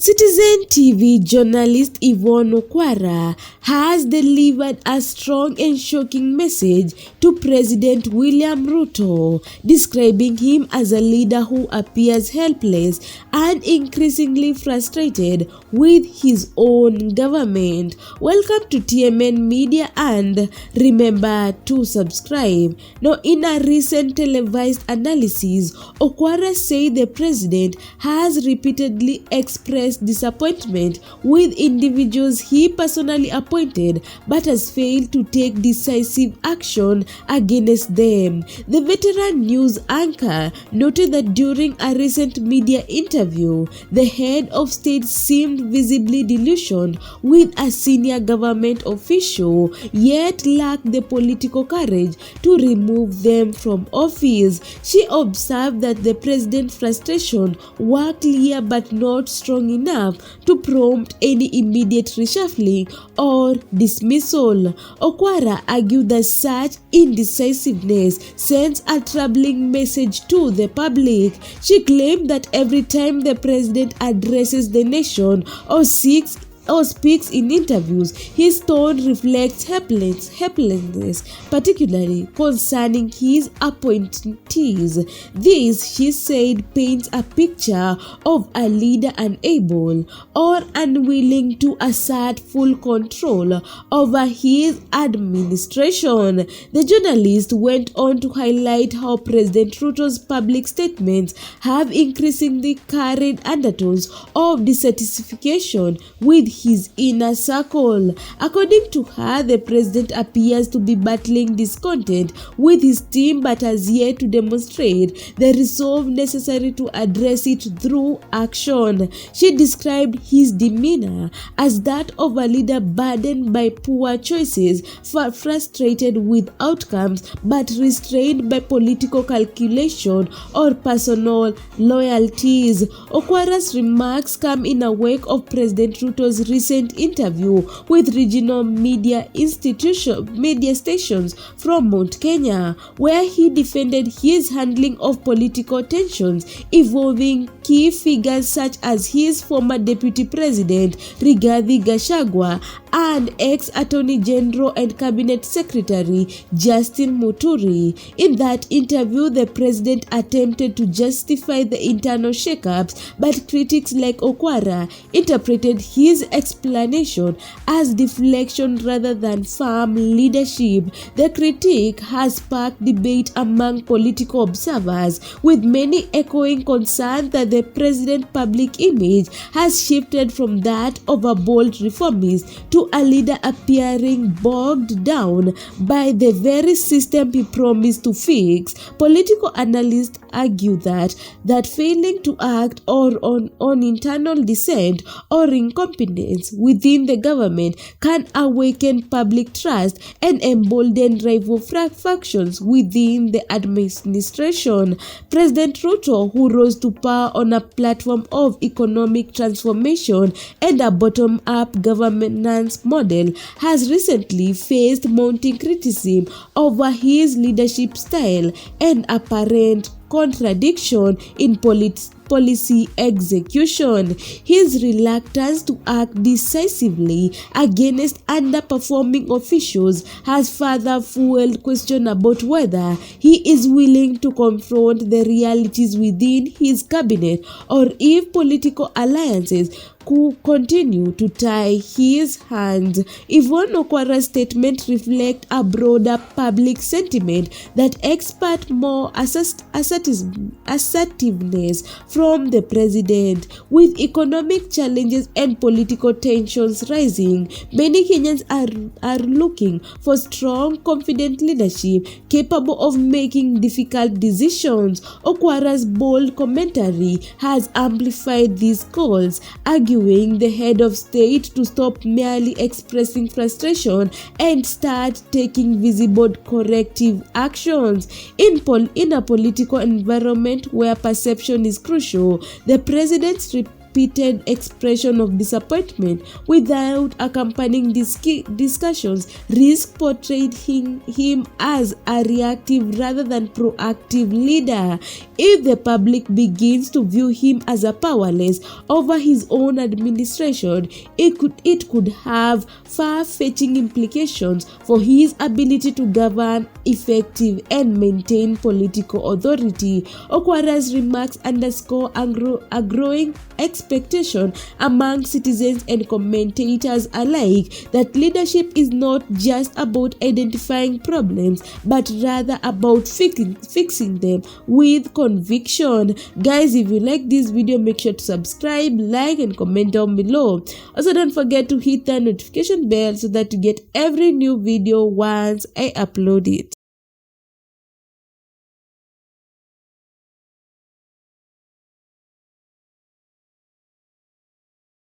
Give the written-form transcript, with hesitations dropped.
Citizen TV journalist Yvonne Okwara has delivered a strong and shocking message to President William Ruto, describing him as a leader who appears helpless and increasingly frustrated with his own government. Welcome to TMN Media and remember to subscribe. Now, in a recent televised analysis, Okwara said the president has repeatedly expressed disappointment with individuals he personally appointed but has failed to take decisive action against them. The veteran news anchor noted that during a recent media interview, the head of state seemed visibly delusioned with a senior government official, yet lacked the political courage to remove them from office. She observed that the president's frustration was clear but not strong enough to prompt any immediate reshuffling or dismissal. Okwara argued that such indecisiveness sends a troubling message to the public. She claimed that every time the president addresses the nation or speaks in interviews, his tone reflects helplessness, particularly concerning his appointees. This, she said, paints a picture of a leader unable or unwilling to assert full control over his administration. The journalist went on to highlight how President Ruto's public statements have increasingly carried undertones of dissatisfaction with his inner circle. According to her, the president appears to be battling discontent with his team but has yet to demonstrate the resolve necessary to address it through action. She described his demeanor as that of a leader burdened by poor choices, frustrated with outcomes but restrained by political calculation or personal loyalties. Okwara's remarks come in a wake of President Ruto's recent interview with regional media stations from Mount Kenya, where he defended his handling of political tensions involving key figures such as his former deputy president Rigathi Gachagua and ex-Attorney General and Cabinet Secretary Justin Muturi. In that interview, the president attempted to justify the internal shakeups, but critics like Okwara interpreted his explanation as deflection rather than firm leadership. The critique has sparked debate among political observers, with many echoing concern that the president's public image has shifted from that of a bold reformist to a leader appearing bogged down by the very system he promised to fix. Political analysts argue that failing to act or on internal dissent or incompetence within the government can awaken public trust and embolden rival factions within the administration. President Ruto, who rose to power on a platform of economic transformation and a bottom-up governance model, has recently faced mounting criticism over his leadership style and apparent contradiction in policy execution. His reluctance to act decisively against underperforming officials has further fueled question about whether he is willing to confront the realities within his cabinet or if political alliances could continue to tie his hands. Yvonne Okwara's statement reflects a broader public sentiment that expect more assertiveness from the president. With economic challenges and political tensions rising, many Kenyans are looking for strong, confident leadership capable of making difficult decisions. Okwara's bold commentary has amplified these calls, arguing the head of state to stop merely expressing frustration and start taking visible corrective actions. In a political environment where perception is crucial, the president's repeated expression of disappointment without accompanying discussions risk portraying him as a reactive rather than proactive leader. If the public begins to view him as a powerless over his own administration, it could have far-fetching implications for his ability to govern effective and maintain political authority. Okwara's remarks underscore a growing expectation among citizens and commentators alike that leadership is not just about identifying problems but rather about fixing them with conviction. Guys, if you like this video, make sure to subscribe, like and comment down below. Also, don't forget to hit the notification bell so that you get every new video once I upload it.